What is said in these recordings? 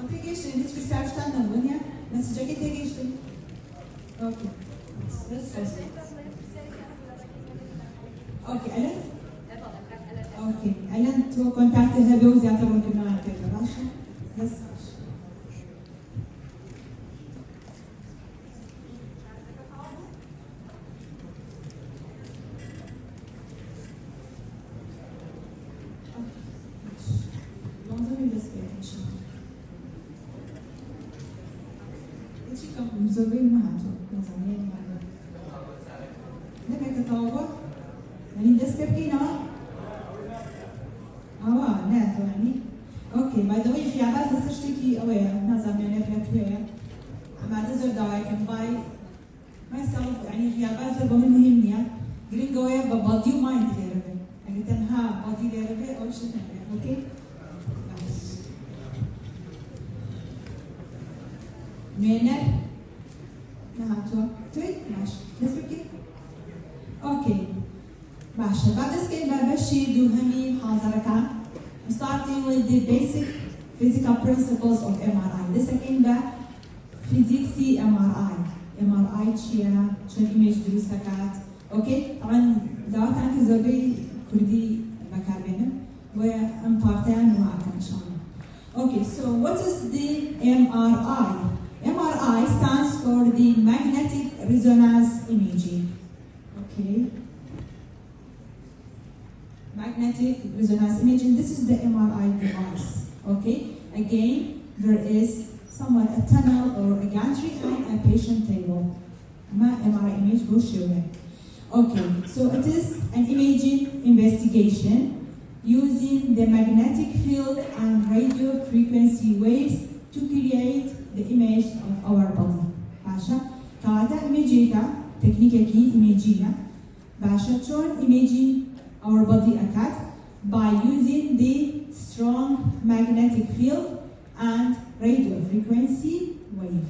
اوكي گەیشتن هیچ پرسیارتان نەبوون یا مەسیجەکەی تێگەیشتن؟ اوكي اوكي الان اوكي الان تو كونتاكت هبه وزيادة ممكن معك راشا بس زوبين ما هاتو نظامين ما نبي كتابة يعني دست بكينا ناتو يعني اوكي باي ذا واي خيابات هسشتكي اويا نظامين نفلت اما نزل دواي كان باي myself يعني خيابات زربا من مهمنية جرين قوية ببادي ومايند ليربي يعني تنها بادي ليربي او شيء ثاني اوكي مينر نهاتوا توي ماشي نسبكي اوكي ماشي بعد اسكين بابشي دوهمي حاضرك starting with the basic physical principles of MRI the second با physics MRI چیه چون ایمیج درست کرد اوكي طبعا دعوت عنك زوبي كردي بكار بينهم وام بارتين معاكم ان شاء الله اوكي so what is the MRI MRI stands for the magnetic resonance imaging. Okay. Magnetic resonance imaging. This is the MRI device. Okay. Again, there is somewhat a tunnel or a gantry and a patient table. MRI image goes here. Okay. So it is an imaging investigation using the magnetic field and radio frequency waves to create the image of our body. باشا كاتا imaging technique imaging باشا شلون imaging our body أكاد by using the strong magnetic field and radio frequency wave.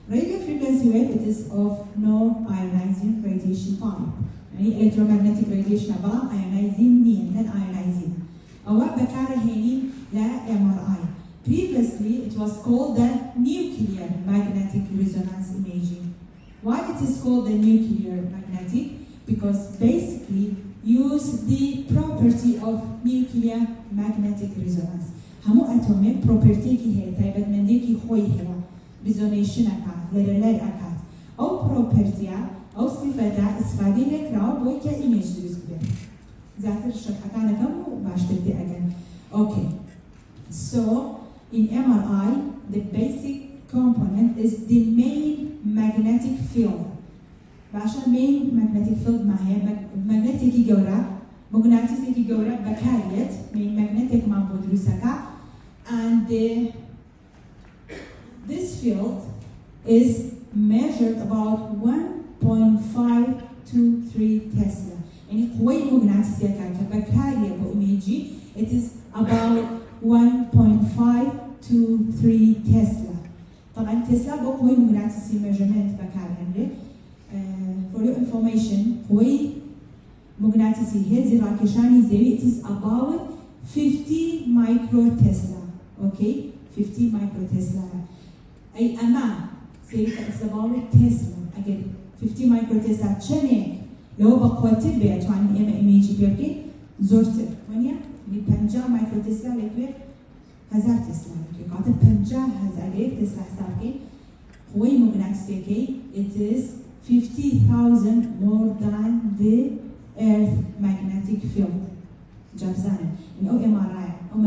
Radio frequency wave it is of no ionizing radiation type. يعني electromagnetic radiation أبغى ionizing نين non ionizing. أو بكاره هني لا MRI. Previously, it was called the nuclear magnetic resonance imaging. Why it is called the nuclear magnetic? Because basically use the property of nuclear magnetic resonance. همو atomic property کی ہے تایبت مندی کی خوی ہے resonation اکات لرلر اکات او property او صفت استفاده لکراو بوی که image درست کنه. زیادتر شرح کانه کم و باشتر دی اگر. Okay. So in MRI, the basic component is the main magnetic field. باشا main magnetic field ما هي magnetic جورا مغناطيسي جورا بكاريت main magnetic ما بدرسكا and this field is measured about 1.523 Tesla. يعني قوي مغناطيسية كبكارية بإيميجي it is about 1.523 تسلا. طبعا تسلا بو قوي مغناطيسي measurement بكارهن for your information قوي مغناطيسي هذه راكشاني زي it is about 50 micro Tesla. Okay 50 micro Tesla أي أما زي it's about Tesla again 50 micro Tesla چنك لو بقوة بيت عن إيميجي بيركي زورتر ونيا ب50 مايكرو تسلا لكوير 1000 تسلا لكوير قاعدة 50,000 تسلا حسابكي قوي مغناطيسي it is 50,000 more than the earth magnetic field جابزانا إن أو MRI أو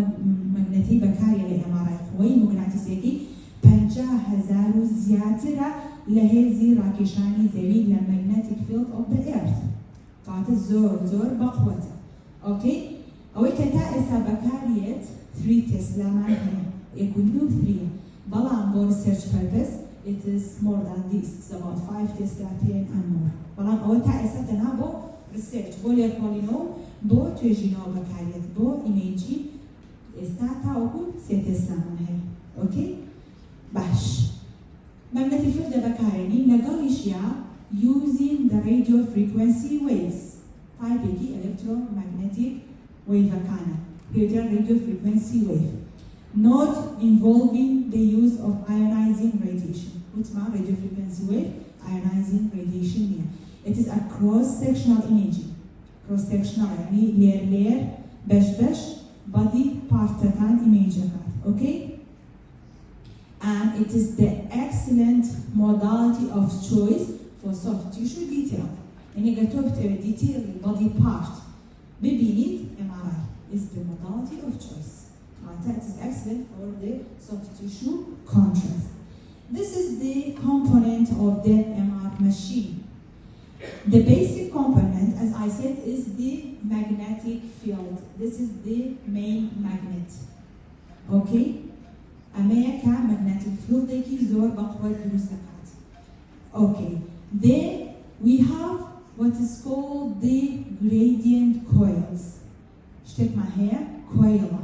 مغناطيسي بكارية لMRI قوي مغناطيسي 50,000 زيادة لهذه راكشاني زويد magnetic field of the earth قاعدة زور بقوته أوكي أول كتائسة بكارية 3 تسلا ما هي يكون 3 بلان for research purpose it is more than this it's about 5 تسلا 10 and more بلان أول كتائسة تنابو research بولي كولينو بو تجينو بكارية بو إيميجي استاتا وكل 6 تسلا ما هي أوكي باش magnetic field بكاريني لقاليشيا using the radio frequency waves type electromagnetic wave كان radio frequency wave not involving the use of ionizing radiation. وتسمع radio frequency wave ionizing radiation here. It is a cross-sectional imaging. Cross-sectional يعني layer بش body part تكان image كات. Okay? And it is the excellent modality of choice for soft tissue detail. يعني قلتوا detail body part ببينيت MRI is the modality of choice. It is excellent for the soft tissue contrast. This is the component of the MR machine. The basic component, as I said, is the magnetic field. This is the main magnet. Okay? America magnetic field ديكي زور بقوة دروسكات. Okay. Then we have what is called the gradient coils. اشتك معايا coil.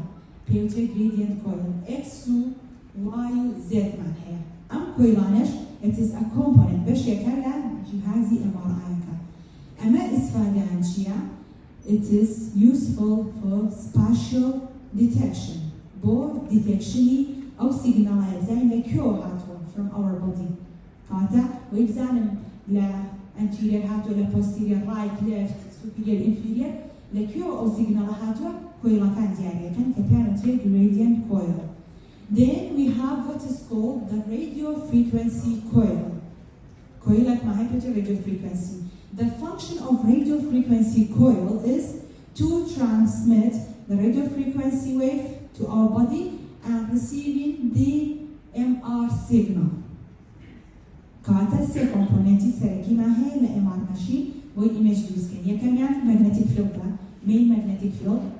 Pietre gradient coil. X, Y, Z معايا. coilانش it is a component باش يكرر جهازي MRI كا. أما إسفادة عن شيء it is useful for spatial detection. بو detectioni أو signal زي ما كيو هاتوا from our body. كاتا ويبزانم لا anterior هاتوا لا posterior right left superior inferior لا كيو أو signal هاتوا coil كان ديارية كان كبيرة gradient coil. Then we have what is called the radio frequency coil. Coil like my radio frequency. The function of radio frequency coil is to transmit the radio frequency wave to our body and receiving the MR signal. Kata se componenti sereki mahe la MR machine with image lusken. Ya kamiyan magnetic field la main magnetic field.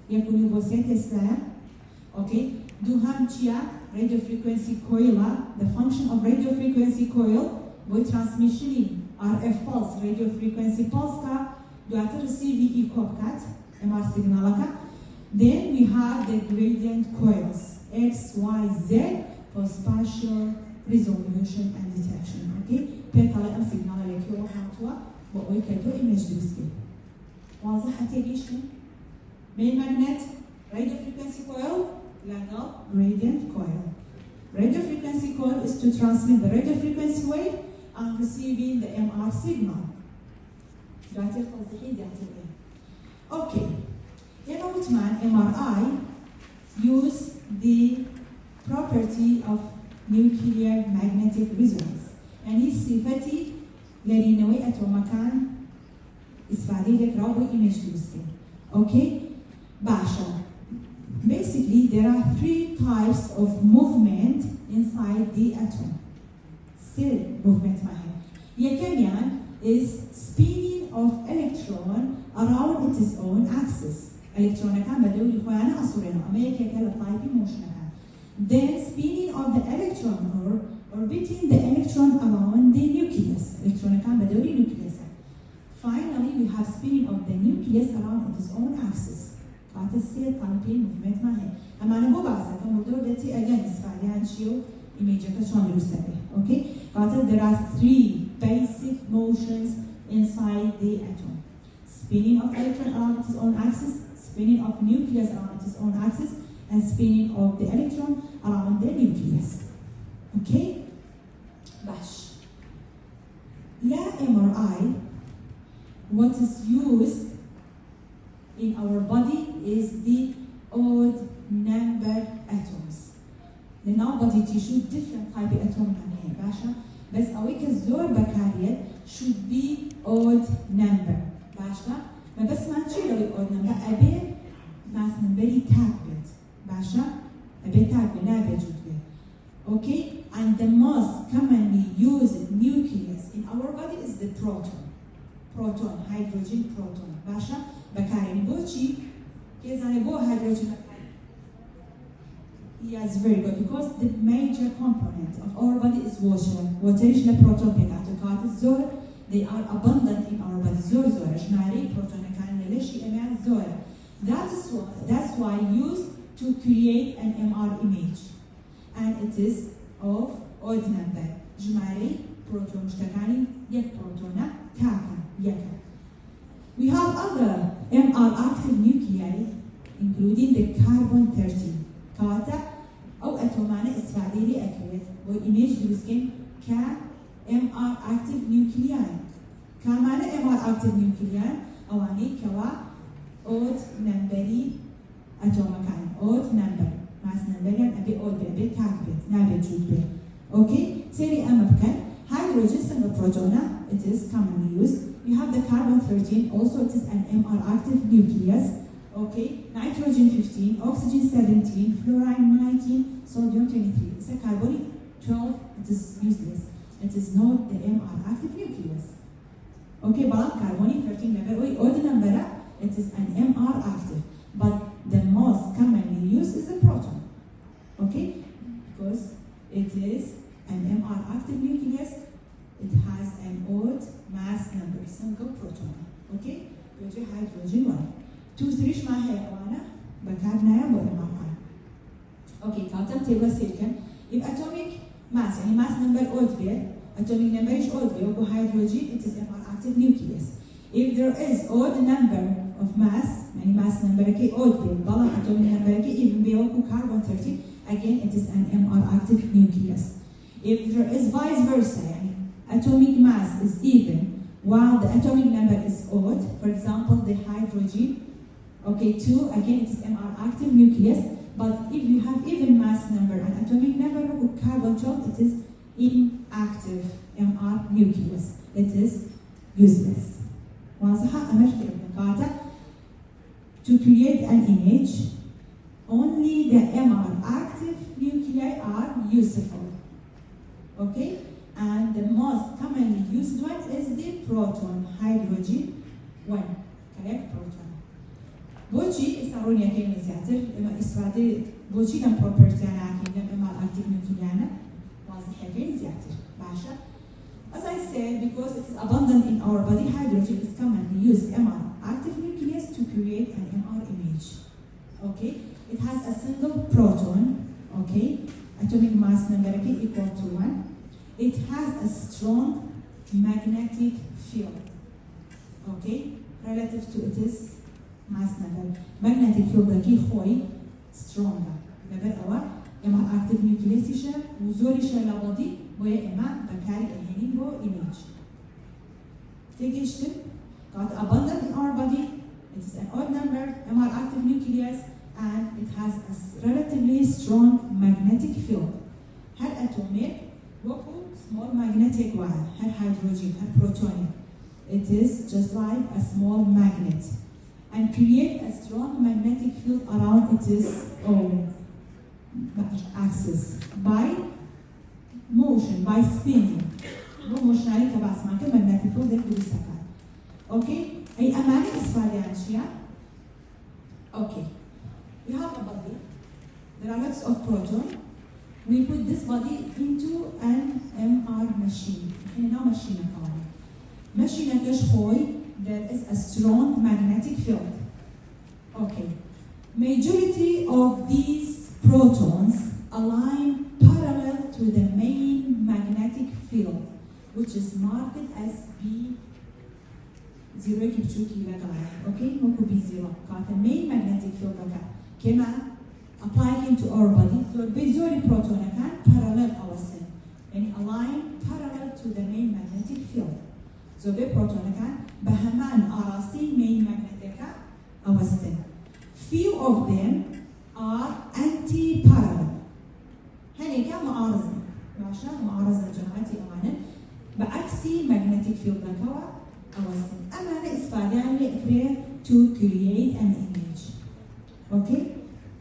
Ya kuni boset esla. Okay. Do ham chia radio frequency coil. The function of radio frequency coil with transmission in RF pulse radio frequency pulse ka do at receive echo cut MR signal ka. Then we have the gradient coils X, Y, Z for spatial resolution and detection. Okay, بيطلع أم signal لك يو حاتوا وأوكيتو image display. واضح هتيجيش main magnet radio frequency coil لقى gradient coil. Radio frequency coil is to transmit the radio frequency wave and receiving the MR signal. Okay. In Outman MRI use the property of nuclear magnetic resonance. يعني صفتي لرينوي أتومكان إسفادي لك راوي image boosting. Okay? Basha. Basically, there are three types of movement inside the atom. Still movement معها. يكميان is spinning of electron around its own axis. Electron كان بدوري خويانا أصورنا. أما يكمل type motion. Then spinning of the electron or orbiting the electron around the nucleus. Electron كان بدوري nucleus. Finally, we have spinning of the nucleus around its own axis. قاعدة تصير طالبين movement معها. أما أنا مو بعرفها كموضوع دتي again إسفادي عن شيء image كشون بيوصله. Okay? قاعدة there are three basic motions inside the atom. Spinning of electron around its own axis, spinning of nucleus around its own axis, and spinning of the electron around the nucleus. Okay? Bash. La MRI, what is used in our body is the odd number atoms. The now body tissue different type of atom here, Basha. But awake الزور بكارية should be odd number. Basha. ما بس ما نشيله odd number. أبي ناس نبري تاكبت. Basha. أبي تاكبت نابي جودبه. Okay. And the most commonly used nucleus in our body is the proton. Proton, hydrogen proton. Basha. بكاري نبوشي. كيف أنا بو hydrogen. Yes, very good. Because the major component of our body is water. Water is the proton pekatokat zor. They are abundant in our body. Zor zor. Shmari proton kan leshi emer zor. That's why used to create an MR image, and it is of odd number. Shmari proton shtakani yek protona taka yeka. We have other MR active nuclei, including the carbon-13. كاتا أو أتومانا استفاديلي أكريت وإيميج دوسكين كا MR active nuclei كامانا MR active nuclei أواني كوا odd numberي أتومكان odd number ماس number يعني أبي odd أبي كاكبت نابي جود أوكي سيري أما بكن hydrogen single protona it is commonly used. You have the carbon 13 also it is an MR active nucleus. Okay, nitrogen 15, oxygen 17, fluorine 19, sodium 23. It's a carbonic 12, it is useless. It is not the MR active nucleus. Okay, but carbonic 13 number, odd number, it is an MR active. But the most commonly used is the proton. Okay, because it is an MR active nucleus, it has an odd mass number, single proton. Okay, يوجد hydrogen 1. 2 3 ما هي أوانا بكارنا يا MR. Okay, كاتب تبغى سيركن. If atomic mass يعني mass number odd pair, atomic number is odd pair. وكو hydrogen it is MR active nucleus. If there is odd number of mass يعني mass number كي odd pair, بلا atomic number كي even بيوكو carbon 13, again it is an MR active nucleus. If there is vice versa يعني atomic mass is even while the atomic number is odd, for example the hydrogen, okay 2 again it is MR active nucleus, but if you have even mass number and atomic number of carbon 12 it is inactive MR nucleus, it is useless. واضحة أمشي النقاط. To create an image only the MR active nuclei are useful. Okay, and the most commonly used one is the proton, hydrogen 1, correct proton. بوشي استعروني كلمة زيادة لما استفادة بوشي لم property أنا أكيد لما MR active nuclei أنا واضح كلمة زيادة باشا. As I said, because it is abundant in our body, hydrogen is commonly used MR active nucleus to create an MR image. Okay, it has a single proton. Okay, atomic mass number equal to 1. It has a strong magnetic field, okay, relative to its mass number. Magnetic field كي خوي stronger. لبر أوا إما active nucleus إيشا وزور إيشا لبادي ويا إما بكاري الهنين بو image. تيجيشتن got abundant in our body. It is an odd number, MR active nucleus, and it has a relatively strong magnetic field. هل atomic وكو small magnetic wire, her hydrogen, her protonic. It is just like a small magnet and create a strong magnetic field around its own axis by motion, by spinning. motion عليه تبع اسمها magnetic field that we discussed. Okay, أي أمانة إسفادة عن شيء. Okay, we have a body. There are lots of proton. We put this body into an MR machine. هنا machine كمان. Machine كشخوي there is a strong magnetic field. Okay. Majority of these protons align parallel to the main magnetic field, which is marked as B0 كيبشوكي لغاية. Okay, ممكن B0. got the main magnetic field كما apply into our body. So بيزوري proton كان parallel أوصل. يعني align parallel to the main magnetic field. So the proton كان بهمان أراسي main magnetic أوصل. Few of them are anti-parallel. هني كان معارضة. ماشا معارضة جماعتي أمانة. بعكسي magnetic field كوا أوصل. أمانة إسفادة يعني to create an image. Okay?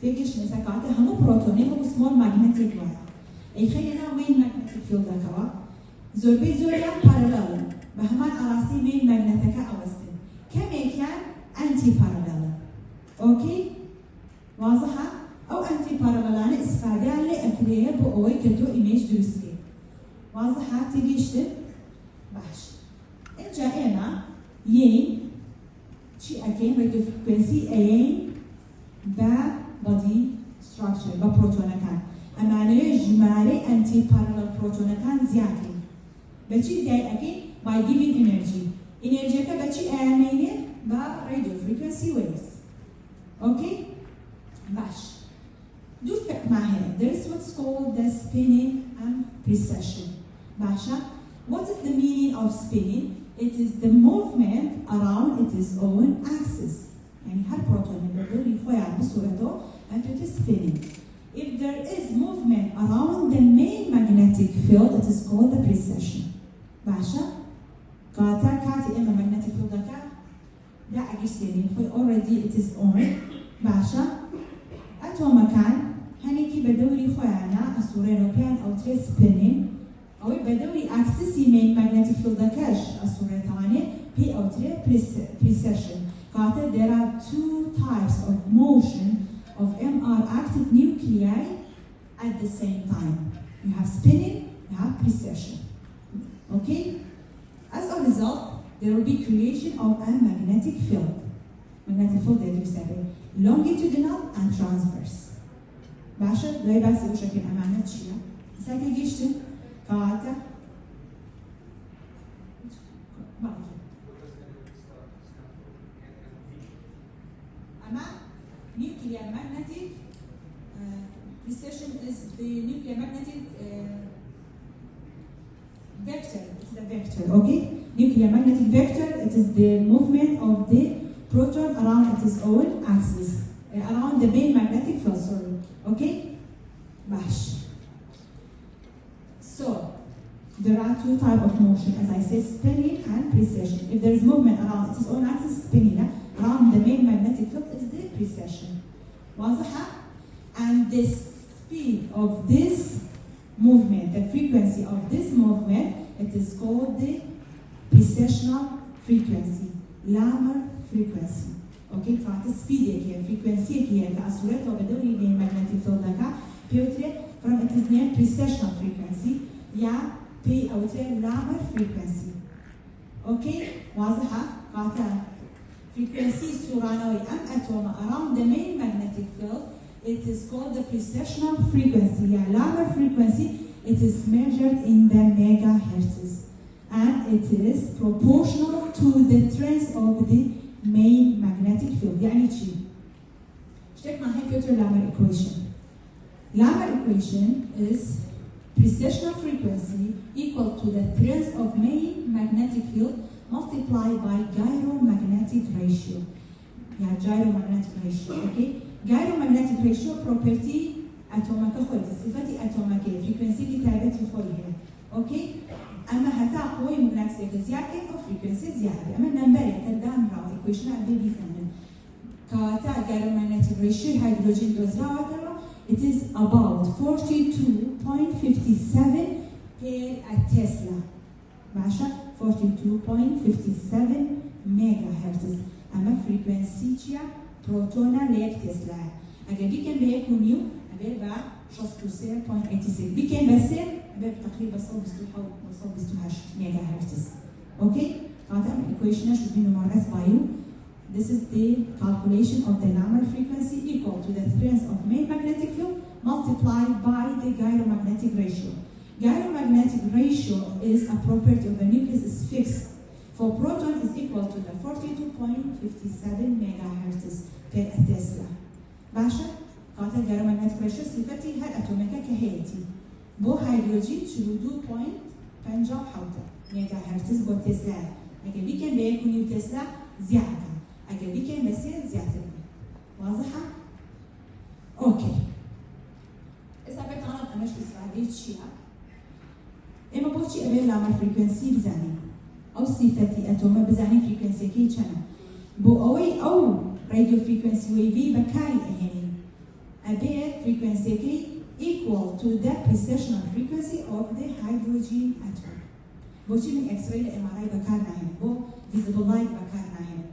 تيجيش نسكاته همو بروتوني همو small magnetic wire. أي خلينا main magnetic field كوا. زوربي زوريا parallel. بهمان أراسي main magnetic أوصل. كم كان anti-parallel. أوكي؟ واضحة؟ أو anti-parallel أنا إسفادة لأكريه بقوي كدو image درسكي. واضحة؟ تيجيش باش. إنجا أنا ين شيء أكين radio frequency أين با body structure با بروتون كان. أمانة جمالي anti-parallel بروتون كان زيادة. بچی زیاد أكين by giving energy. Energy كا بچی أمانة با radio frequency waves. Okay? باش. دوست معها. There is what's called the spinning and precession. باشا, what is the meaning of spinning? It is the movement around its own axis. يعني هر بروتون بدوري خويا بصورته and it is spinning. If there is movement around the main magnetic field, it is called the precession. باشا, قاتا كاتي إما magnetic field دكا لا أجسيني خوي already it is on. باشا, أتو مكان هنيكي بدوري خويا أنا الصورة كان أو تري spinning أو بدوري axis main magnetic field دكاش الصورة ثانية P أو تري precession. قاتا there are two types of motion of MR active nuclei at the same time. You have spinning, you have precession. Okay? As a result, there will be creation of a magnetic field. Magnetic field that you say longitudinal and transverse. باشا لا يبقى بشكل أمانة شيء. ساكن جيشتن قاعدة. أما nuclear magnetic precession is the nuclear magnetic vector. It's the vector, okay? Nuclear magnetic vector, it is the movement of the proton around its own axis, around the main magnetic field, sorry, okay? Bash. So, there are two types of motion, as I said, spinning and precession. If there is movement around its own axis, spinning, around the main magnetic field is the precession. واضحة? And the speed of this movement, the frequency of this movement, it is called the precessional frequency, Larmor frequency. Okay, فات speed here, frequency here, كأسرة وبدوري بين magnetic field دكا بيوتري from it is named precessional frequency, يا P أو تري Larmor frequency. Okay, واضحة؟ قاتا frequency سورانوي أم أتوما around the main magnetic field. It is called the precessional frequency. Yeah, Larmor frequency, it is measured in the megahertz. And it is proportional to the strength of the main magnetic field. يعني شيء. اشترك معي Peter Larmor equation. Larmor equation is precessional frequency equal to the strength of main magnetic field multiplied by gyromagnetic ratio. Yeah, gyromagnetic ratio, okay? Gyromagnetic ratio property atomic خود صفتي atomic frequency اللي تابعت الخويه اوكي اما هتا قوي مناسبه زياده او frequency زياده اما نمبر كدام راو equation ابي بيفهم كاتا gyromagnetic ratio hydrogen dose راو it is about 42.57 per Tesla ماشي 42.57 megahertz اما frequency تشيا بروتونا ليك تسلا اگر بيكن بيكون نيو ابي با 6.86 بيكن بس ابي تقريبا صوب 6 ميجا هرتز اوكي هذا equation should be memorized by you. This is the calculation of the Larmor frequency equal to the strength of main magnetic field multiplied by the gyromagnetic ratio. Gyromagnetic ratio is a property of the nucleus is fixed. For proton is equal to the 42.57 megahertz per Tesla. باشا قاعدة gyromagnetic ratio صفتي هاي أتوميكا كهيتي. بو هيدروجين شلو 2.5 ميجا هرتز بو تسلا. أجل بيكن بيكون يو تسلا زيادة. أجل بيكن بسيط زيادة. واضحة؟ أوكي. إذا بتعرض أمش إسرائيل شيء. إما بوشي أبي Larmor frequency بزاني. أو صفتي أتوما بزاني frequency كي كنا. بو أو radio frequency wave بكاري أهني. أبي frequency كي equal to the precessional frequency of the hydrogen atom. بوشي من X-ray لMRI بكارنا هنا. بو visible light بكارنا هنا.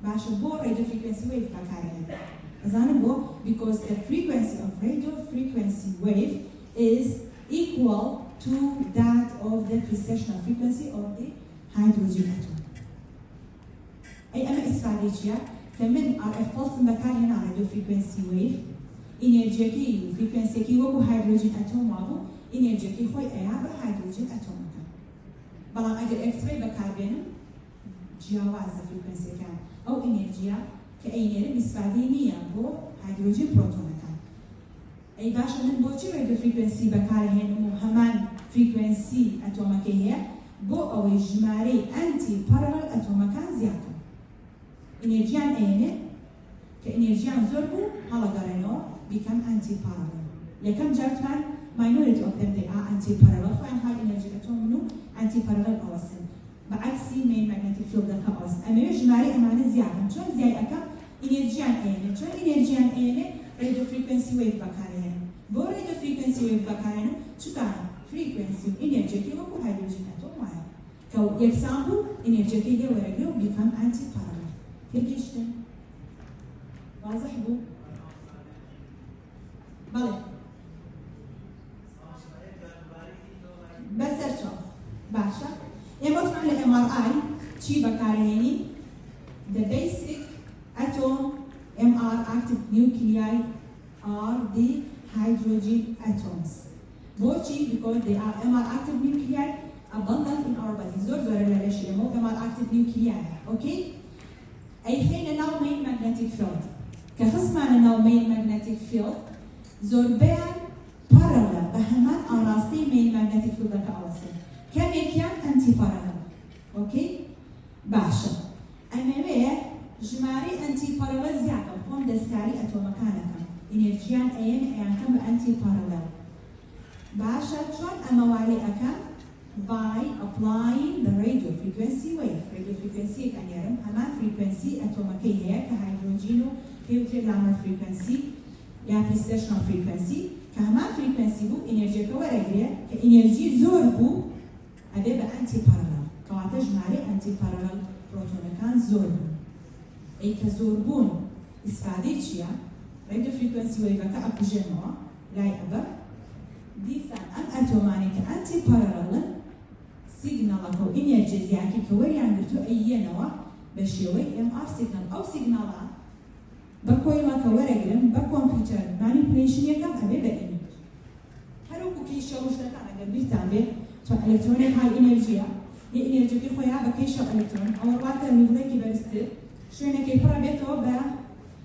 باش بو radio frequency wave بكارنا. أزانا بو because the frequency of radio frequency wave is equal to that of the precessional frequency of the hydrogen atom. أي أنا إسفاريجيا فمن RF pulse بكار هنا radio frequency wave energy كي frequency كي وكو hydrogen atom وابو energy كي خوي أيابا hydrogen atom كان. بلان أجر X-ray بكار بينهم جواز frequency كان أو energy كأينير بإسفادينية بو hydrogen proton كان. ئەی باشە من بۆچی ڕێدیۆ فریکوێنسی بەکارهێنم و هەمان فریکوێنسی ئەتۆمەکەی هەیە بۆ ئەوەی ژمارەی ئەنتی پارەڵەل ئەتۆمەکان زیاتن. ئینێرجیان ئێنێ کە ئینێرجیان زۆر بوو هەڵەگەڕێنەوە بیکەم ئەنتی پارەڵەل. یەکەم جارتمان minority of them they are anti-parallel خۆیان هاي ئینێرجی ئەتۆمن و anti-parallel ئەوەسن بەعکسی main magnetic field دەکە ئەوەسن. ئەمەوێ ژمارەی ئەمانە زیاتن چۆن زیای ئەەکەم ئینێرجیان ئێنێ چۆن ئینێرجیان ئێنێ radio frequency wave بەکارهێنن. بۆ radio frequency wave بەکارهێنم چکە frequency و ئینێرجیەکەی وەکو هایدرۆجین ئەتۆم وایە کە یەکسان بوو ئینێرجیەکەی لێ وەرەگرێ و بیکەم anti-parallel. تێگەیشتن؟ واضح بوو؟ بەڵێ بەسەر چۆن باشە ئێمە وتمان لە MRI چی بەکارهێنی؟ the basic atom MR active nuclei are the hydrogen atoms. بۆچی؟ because they are MR active nuclei abundant in our body. زۆر زۆرە لە لەشی ئێمە MR active nuclei okay؟ ئەیخێنە ناو main magnetic field کە خسمانە ناو main magnetic field زۆربەیان parallel بە هەمان ئاڕاستی main magnetic field دەکە ئەوەسن کەمێکیان anti parallel okay؟ باشە ئەمەوێ ژمارەی anti parallel زیاتە خۆم دەستکاری ئەتۆمەکانەکەم ئینێرجیان ئەیەن ئەیانکەم بە anti parallel. باشە چۆن ئەمە وارێ ئەەکەم؟ by applying the radio frequency wave. radio frequency ئەنێرم هەمان frequency ئەتۆمەکەی هەیە کە هایدرۆجین و پێوترێ لامە frequency یا precessional frequency کە هەمان frequency بوو ئینێرجیەکە وەرەگرێ کە ئینێرجی زۆر بوو ئەبێ بە anti parallel کەواتە ژمارەی anti parallel پرۆتۆنەکان زۆر بوو. ئەی کە زۆر بوون ئیسفادەی چییە؟ radio frequency wave-ەکە ئەکوژێنەوە لای ئەبە دیسان ئەم ئەتۆمانی کە anti parallelن سیگناڵەکە و ئینێرجی زیاکی کە وەریان گرتو ئەیەنەوە بە شێوەی MR سیگنال. ئەو سیگناڵە بە کۆیڵەکە وەرەگرن بە کۆمپیوتەر مانیپولیشن یەکەم ئەبێ بە ئیمیج. هەروەکو کەیشە وشتەکان ئەگەر بیرتان بێ چۆن ئەلکترۆنێک های ئینێرجیە یە ئینێرجیەکەی خۆیان بە کەیشە ئەلکترۆن ئەوە واتە لیڤڵێکی بەرزتر شوێنەکەی پڕە بێتەوە بە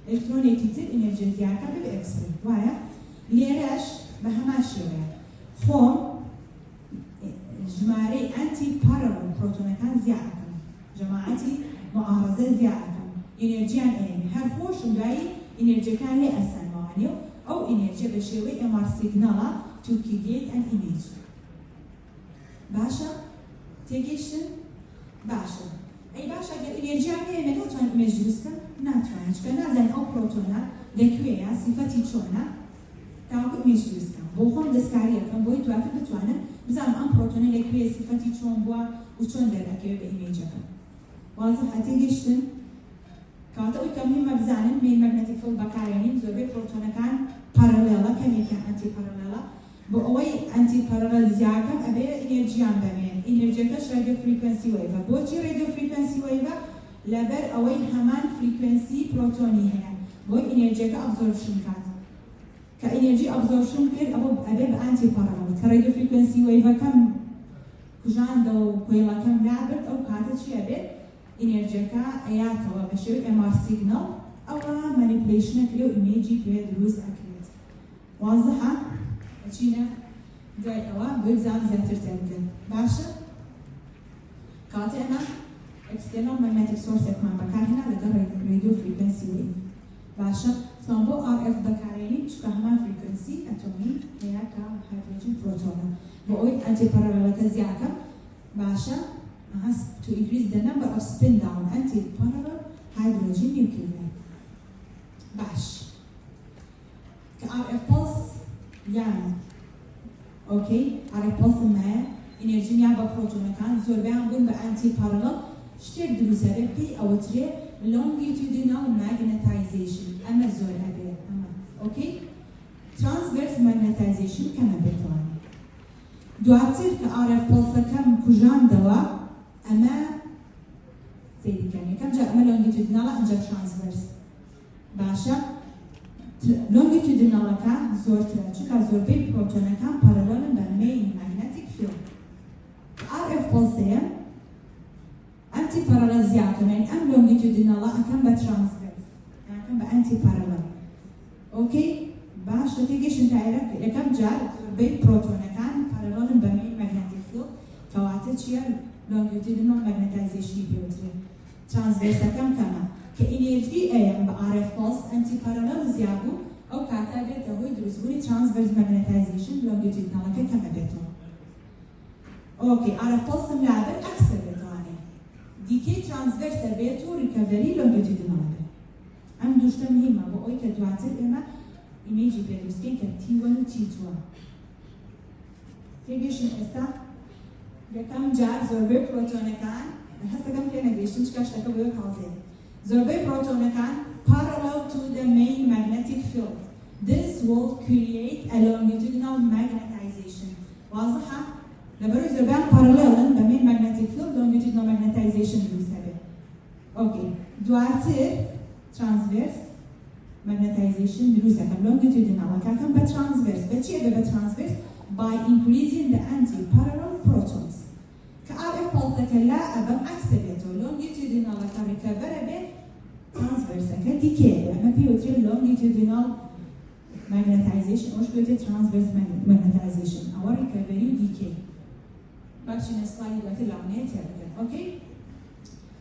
ئەلکترۆنێکی تر ئینێرجی زیاکە بێ ئەکسپرێ وایە لێرەش بە هەمان شێوەیە خۆم ژمارەی ئەنتی پارەڵەل پرۆتۆنەکان زیاتەکەم جەماعەتی معارەزە زیاتەکەم ئینێرجیان ئێنێ هەر خۆشم دوایی ئینێرجیەکان لێ ئەسەنەوەوانێ و ئەو ئینێرجیە بە شێوەی MR سیگناڵە to create an image. باشە؟ تێگەیشتن؟ باشە. ئەی باشە ئەگەر ئینێرجیان هەیە ناتوانین ئیمێژ دروستکەن؟ ناتوانین چکە نازانین ئەو پرۆتۆنە لەکوێیە سیفەتی چۆنە تاوەکو ئیمێژ دروستکەم. بۆ خۆم دەستکاری ئەەکەم بۆی دواتر بتوانم بزانم ئەم پرۆتۆنە لەکوێ سیفەتی چۆن بووە و چۆن دەرەکەوێت بە ئیمێجەکە. واضحە تێگەیشتن؟ کەواتە ئەوی کە مهمە بزانن main magnetic field بەکارهێنین زۆربەی پرۆتۆنەکان پارەلێڵە کەمێکیان ئەنتی پارەلێڵە بۆ ئەوەی ئەنتی پارەلێل زیاکەم ئەبێ ئینێرجیان بەمێن ئینێرجیەکەش radio frequency wave. بۆچی radio frequency wave؟ لەبەر ئەوەی هەمان frequency پرۆتۆنی هەیە بۆی ئینێرجیەکە ئەبزۆرپشن کات کە ئینێرجی ئەبزۆرپشن کرد ئەبێ بە ئەنتی پارەلێڵ کە radio frequency wave-ەکەم کوژاندە و کۆیڵەکەم لابرد ئەو کاتە چی ئەبێت؟ ئینێرجیەکە ئەیاتەوە بە شێوەی MR سیگنال ئەوە مانیپولیشنەکرێ و ئیمێجی پێ دروست ئەکرێت. واضحە؟ ئەچینە دوای ئەوە بۆی بزانم زیاتر تێ بکەن. باشە؟ کاتە ئەمە external magnetic source-ێکمان بەکارهێنا لەگەڵ radio frequency wave. باشە؟ تۆم بۆ RF بەکارهێنین چکە هەمان frequency ئەتۆمی هەیە کە هایدرۆجین پرۆتۆنە بۆ ئەوەی ئەنتی پارەلێڵەکە زیاکەم. باشە؟ to increase the number of spin down anti-parallel hydrogen nuclei. باش کە RF pulse یان اوكي RF pulse ما ئینێرجیان بە پرۆتۆنەکان زۆربیان بوون بە ئەنتی پارەلێڵ شتێک دروستە بێت پێی ئەوەترێ longitudinal magnetization ئەمە زۆر هەبێ ئەمە اوكي transverse magnetization کەمە بێتەوە. دواتر کە RF pulse-ەکەم کوژاندەوە ئەمە سیریکەن یەکەم جا ئەمە لۆنگیتودیناڵە ئەنجا ترانسڤەرس. باشە؟ لۆنگیتودیناڵەکە زۆرترە چونکە زۆربەی پرۆتۆنەکان پارەلۆلن بە main magnetic field. RF pulse-ەیە ئەنتی پارەلێل زیاتر یعنی ئەم لۆنگیتودیناڵە ئەکەم بە ترانسڤەرس یعنی ئەکەم بە ئەنتی پارەلێل. ئۆکەی؟ باشە تێگەیشتن؟ تيجيشن تاعك لكم جار بين بروتون كان parallel بين magnetic field كواتشيا longitudinal magnetization بيوتري transverse كما كإنرجي أيام بعرف pulse anti parallel زيادو أو كاتبه تهوي درسوني transverse magnetization longitudinal كما بيتو أوكي عرف pulse ملعبة أكثر بيتواني decay transverse بيتو recovery longitudinal أم دوشتا مهمة بقوي كدواتر إما إيميجي بيدوسكين كتي 1 و تي 2 تيجيشن استا يكم جار زوربي بروتون كان حسب كم كان نجيشن شكاش تكبر كازين زوربي بروتون كان parallel to the main magnetic field. This will create a longitudinal magnetization. واضحة؟ لبرو زوربان parallel the main magnetic field longitudinal magnetization يسبب. Okay. دواتر transverse magnetization دروسة كم longitudinal كم بترانسفيرس بتشي بترانسفيرس by increasing the anti-parallel protons. كأعرف pulse لا أبم أكسبته longitudinal كريكفر به transverse كديكي أما بيوتري longitudinal magnetization أو شبيته transverse magnetization أو recovery decay. بقشنا slide وقت العملية ترجع. Okay.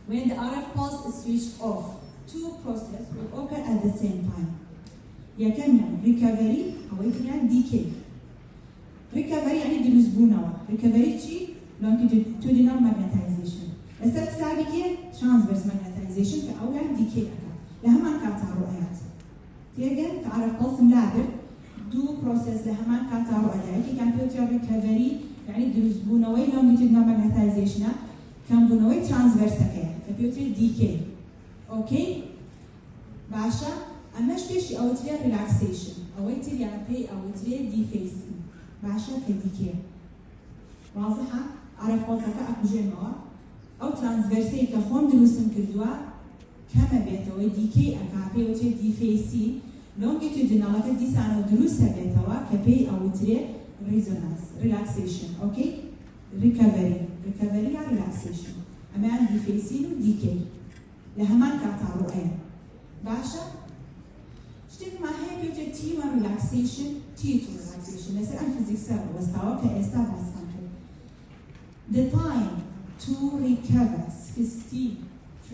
When the RF pulse is switched off, two processes will occur at the same time. يا كم يعني recovery أو يعني decay. recovery يعني دروس بونوا. recovery شيء longitudinal magnetization. السبب سابقة transverse magnetization كأو يعني decay أكا. لهما كاتارو آيات. تيجي تعرف pulse ملعبر دو process لهما كاتارو آيات. كان بيوتر recovery يعني دروس بونوا longitudinal magnetization كان بونوا transverse أكا. كبيوتر decay. اوكي باشا اما شتيشي او تري ريلاكسيشن او تري يعني او تري ديفيسي باشا كديكي واضحه عرف وصفه اكو جنوا او ترانسفيرسي كخون دروسن كردوا كما بيتو ديكي اكابي او تري ديفيسي لونجيتودينال كديسانو دروسه بيتوا كبي او تري ريزونانس ريلاكسيشن اوكي ريكفري يعني ريلاكسيشن اما ديفيسي ديكي لهمان كاتارو ايه باشا شتيك ما هي بيوجد تي 1 relaxation تي 2 relaxation لسه أنا فيزيكس وستاوا كأستا باسكان the time to recover 63%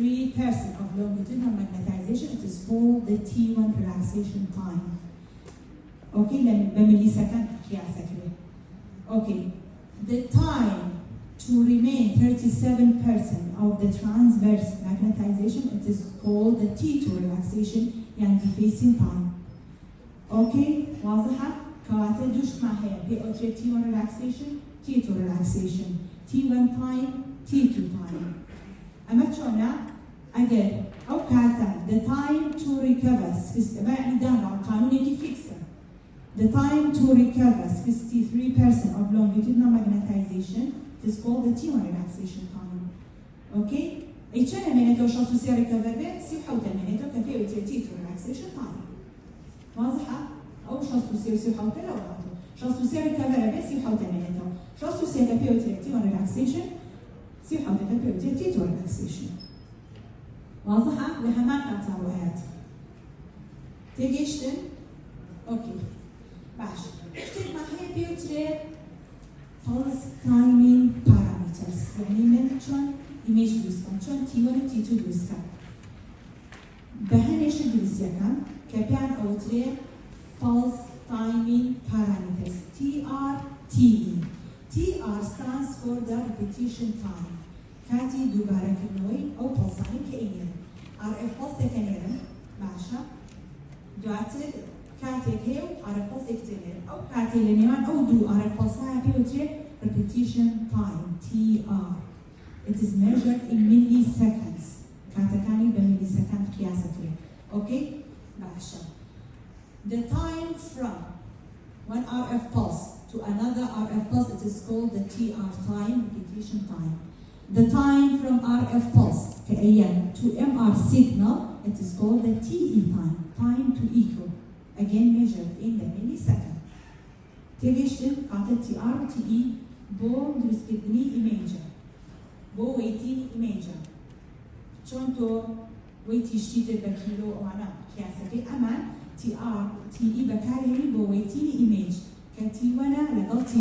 of longitudinal magnetization it is called the T1 relaxation time okay لأن بملي سكند قياسك okay the time to remain 37% of the transverse magnetization, it is called the T2 relaxation, يعني defacing time. Okay, واضحة؟ كواتر دوش ما هي PO3 T1 relaxation, T2 relaxation, T1 time, T2 time. أما شونا أجل أو كاتا the time to recover يعني داما قانون يجي فيكسر. The time to recover 63% of longitudinal magnetization is called the T1 relaxation time. Okay? ايش انا منيتو شخص يصير ريكفر به سيبحوا تمنيتو كفي T2 relaxation time. واضحة؟ أو شخص يصير سيبحوا تلواتو. شخص يصير ريكفر به سيبحوا تمنيتو. شخص يصير كفي T1 relaxation سيبحوا كفي T2 relaxation. واضحة؟ لهما كاتاروهات. تيجيشتن؟ أوكي. باش. شتيت ما هي بيوتري pulse timing parameters يعني من شون image دوسكان شون T1 و T2 دوسكان بهنش دوسيكان كبيان أو تري pulse timing parameters TR TE TR stands for the repetition time كاتي دوبارة كنوي أو pulse يعني كأنير RF pulse كأنير باشا دواتر كاتي هيو على pulse كتير أو كاتي لنيوان أو دو على pulse هاي repetition time TR. It is measured in milliseconds. كاتكاني بمليسكند قياسته. Okay? باشا. The time from one RF pulse to another RF pulse it is called the TR time, repetition time. The time from RF pulse كأيام to MR signal it is called the TE time, time to echo. Again measured in the millisecond. تيجيشتن قاعدة TR و TE بو درسكتني إيميجا بو ويتيني إيميجا شون تو ويتي شتيت بكيلو أو أنا كياسكي أمان TR TE بكاري بويتيني إيميج كتي وانا لقلتي